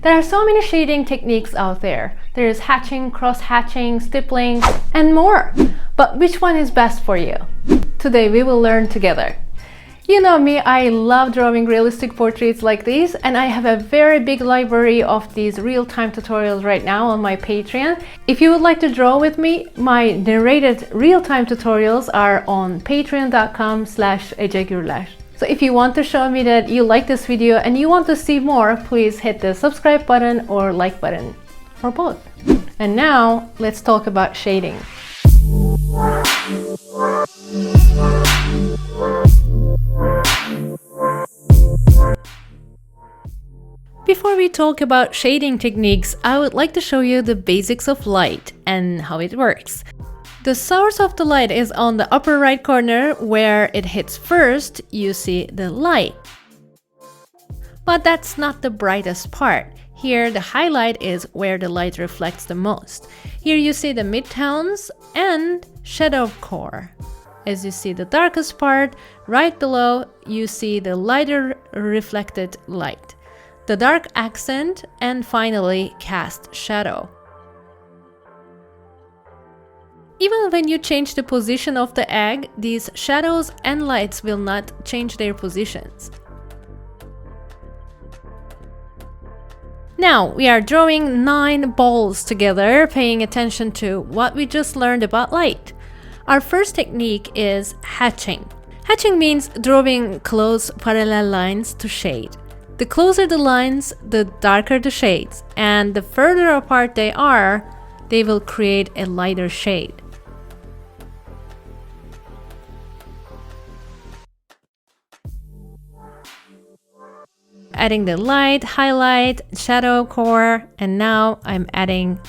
There are so many shading techniques out there. There is hatching, cross-hatching, stippling, and more. But which one is best for you? Today we will learn together. You know me, I love drawing realistic portraits like these, and I have a very big library of these real-time tutorials right now on my Patreon. If you would like to draw with me, my narrated real-time tutorials are on patreon.com/Ece Gurler. So if you want to show me that you like this video and you want to see more, please hit the subscribe button or like button, or both. And now let's talk about shading. Before we talk about shading techniques, I would like to show you the basics of light and how it works. The source of the light is on the upper right corner. Where it hits first, you see the light. But that's not the brightest part. Here, the highlight is where the light reflects the most. Here you see the midtones and shadow core. As you see the darkest part, right below, you see the lighter reflected light, the dark accent, and finally cast shadow. Even when you change the position of the egg, these shadows and lights will not change their positions. Now we are drawing 9 balls together, paying attention to what we just learned about light. Our first technique is hatching. Hatching means drawing close parallel lines to shade. The closer the lines, the darker the shades, and the further apart they are, they will create a lighter shade. Adding the light, highlight, shadow core, and now I'm adding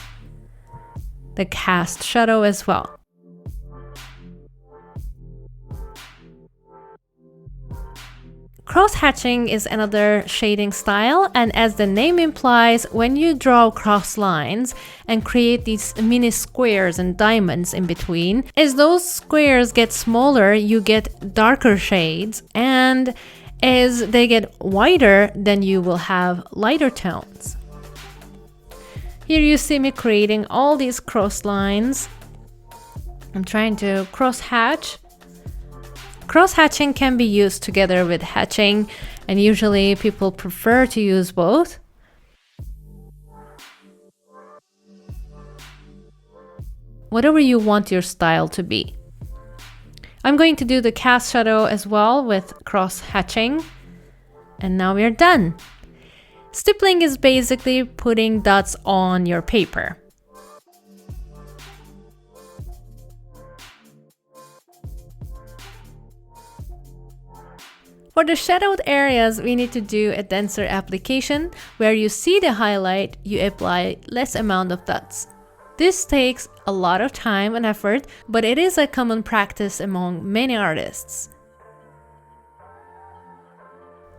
the cast shadow as well. Cross-hatching is another shading style, and as the name implies, when you draw cross lines and create these mini squares and diamonds in between, as those squares get smaller, you get darker shades, and as they get wider, then you will have lighter tones. Here you see me creating all these cross lines. I'm trying to cross-hatch. Cross-hatching can be used together with hatching, and usually people prefer to use both. Whatever you want your style to be. I'm going to do the cast shadow as well with cross-hatching. And now we're done. Stippling is basically putting dots on your paper. For the shadowed areas, we need to do a denser application. Where you see the highlight, you apply less amount of dots. This takes a lot of time and effort, but it is a common practice among many artists.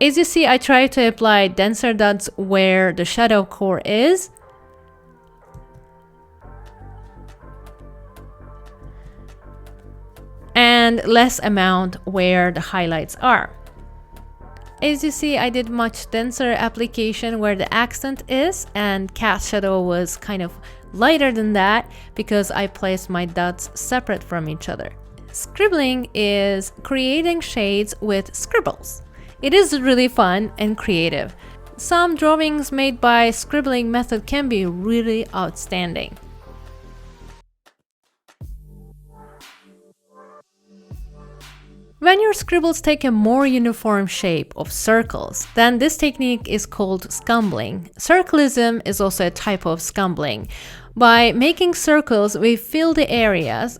As you see, I try to apply denser dots where the shadow core is. And less amount where the highlights are. As you see, I did much denser application where the accent is, and cast shadow was kind of lighter than that because I placed my dots separate from each other. Scribbling is creating shades with scribbles. It is really fun and creative. Some drawings made by scribbling method can be really outstanding. When your scribbles take a more uniform shape of circles, then this technique is called scumbling. Circlism is also a type of scumbling. By making circles, we fill the areas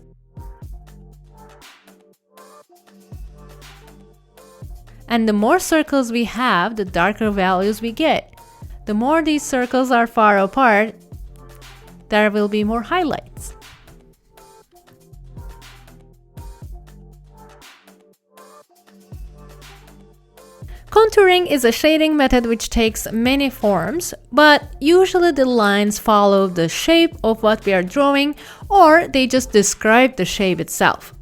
and the more circles we have, the darker values we get. The more these circles are far apart, there will be more highlights. Contouring is a shading method which takes many forms, but usually the lines follow the shape of what we are drawing, or they just describe the shape itself.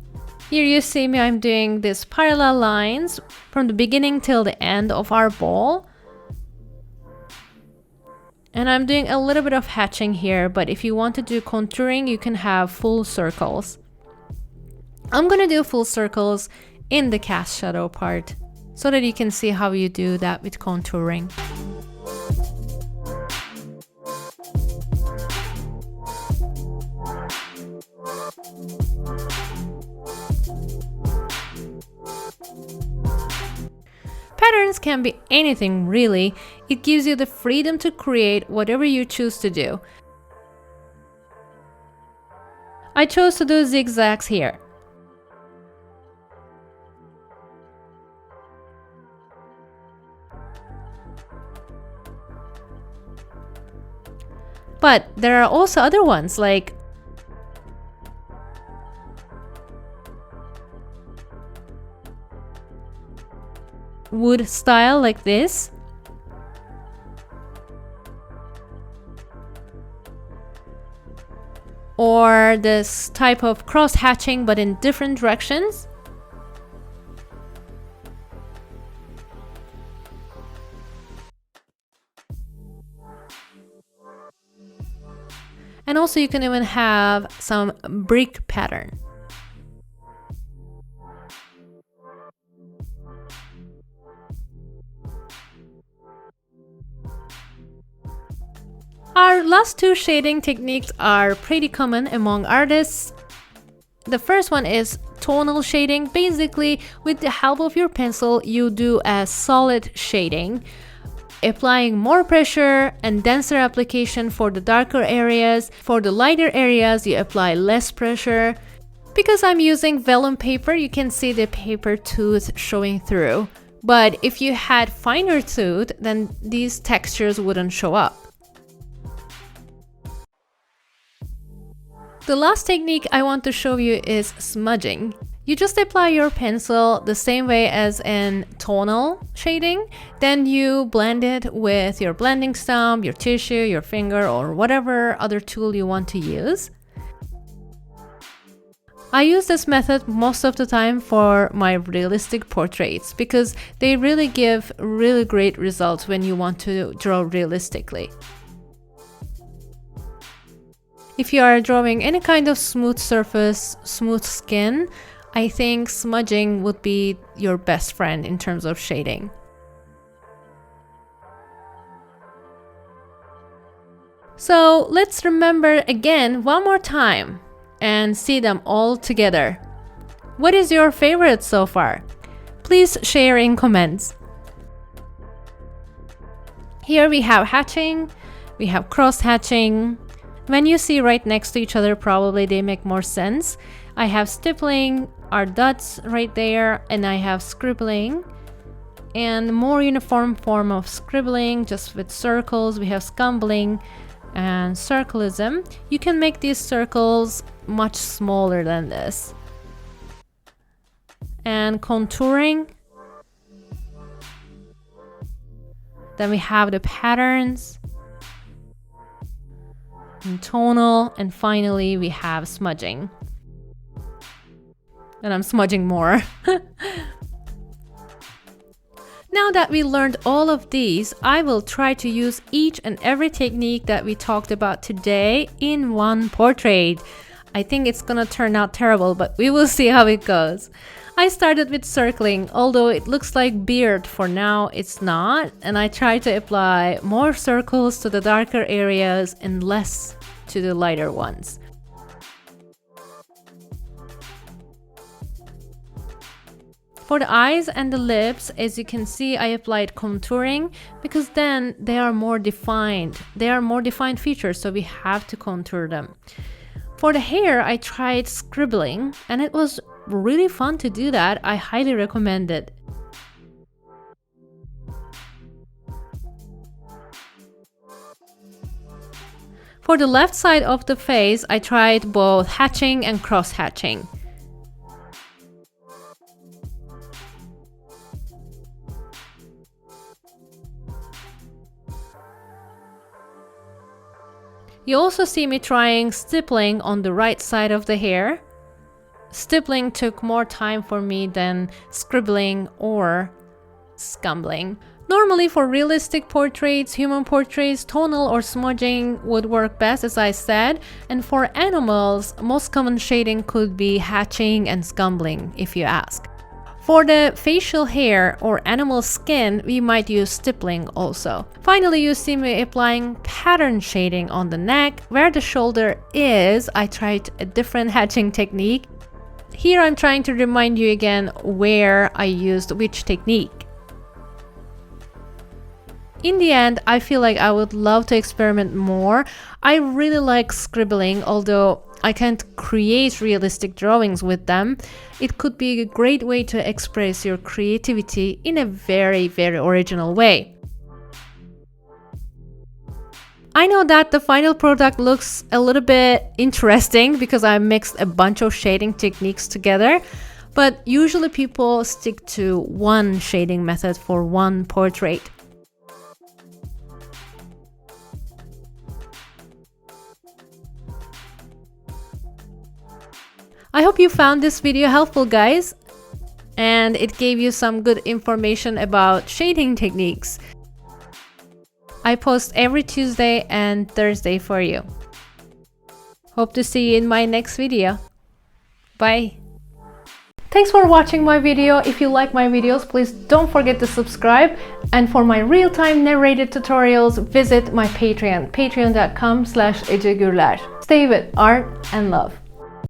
Here you see me, I'm doing these parallel lines from the beginning till the end of our ball. And I'm doing a little bit of hatching here, but if you want to do contouring, you can have full circles. I'm gonna do full circles in the cast shadow part so that you can see how you do that with contouring. Patterns can be anything really. It gives you the freedom to create whatever you choose to do. I chose to do zigzags here. But there are also other ones like wood style like this. Or this type of cross hatching but in different directions. And also you can even have some brick pattern. Our last two shading techniques are pretty common among artists. The first one is tonal shading. Basically, with the help of your pencil, you do a solid shading, applying more pressure and denser application for the darker areas. For the lighter areas, you apply less pressure. Because I'm using vellum paper, you can see the paper tooth showing through. But if you had finer tooth, then these textures wouldn't show up. The last technique I want to show you is smudging. You just apply your pencil the same way as in tonal shading, then you blend it with your blending stump, your tissue, your finger, or whatever other tool you want to use. I use this method most of the time for my realistic portraits because they really give really great results when you want to draw realistically. If you are drawing any kind of smooth surface, smooth skin, I think smudging would be your best friend in terms of shading. So let's remember again one more time and see them all together. What is your favorite so far? Please share in comments. Here we have hatching, we have cross hatching. When you see right next to each other, probably they make more sense. I have stippling, our dots right there, and I have scribbling. And more uniform form of scribbling, just with circles. We have scumbling and circlism. You can make these circles much smaller than this. And contouring. Then we have the patterns. And tonal, and finally we have smudging. And I'm smudging more. Now that we learned all of these, I will try to use each and every technique that we talked about today in one portrait. I think it's gonna turn out terrible, but we will see how it goes. I started with circling, although it looks like beard for now, it's not. And I try to apply more circles to the darker areas and less to the lighter ones. For the eyes and the lips, as you can see, I applied contouring because then they are more defined. They are more defined features, so we have to contour them. For the hair, I tried scribbling, and it was really fun to do that. I highly recommend it. For the left side of the face, I tried both hatching and cross hatching. You also see me trying stippling on the right side of the hair. Stippling took more time for me than scribbling or scumbling. Normally for realistic portraits, human portraits, tonal or smudging would work best, as I said. And for animals, most common shading could be hatching and scumbling, if you ask. For the facial hair or animal skin, we might use stippling also. Finally, you see me applying pattern shading on the neck. Where the shoulder is, I tried a different hatching technique. Here I'm trying to remind you again where I used which technique. In the end, I feel like I would love to experiment more. I really like scribbling, although I can't create realistic drawings with them. It could be a great way to express your creativity in a very, very original way. I know that the final product looks a little bit interesting because I mixed a bunch of shading techniques together, but usually people stick to one shading method for one portrait. I hope you found this video helpful, guys, and it gave you some good information about shading techniques. I post every Tuesday and Thursday for you. Hope to see you in my next video. Bye. Thanks for watching my video. If you like my videos, please don't forget to subscribe. And for my real-time narrated tutorials, visit my Patreon, patreon.com/Ece Gurler. Stay with art and love.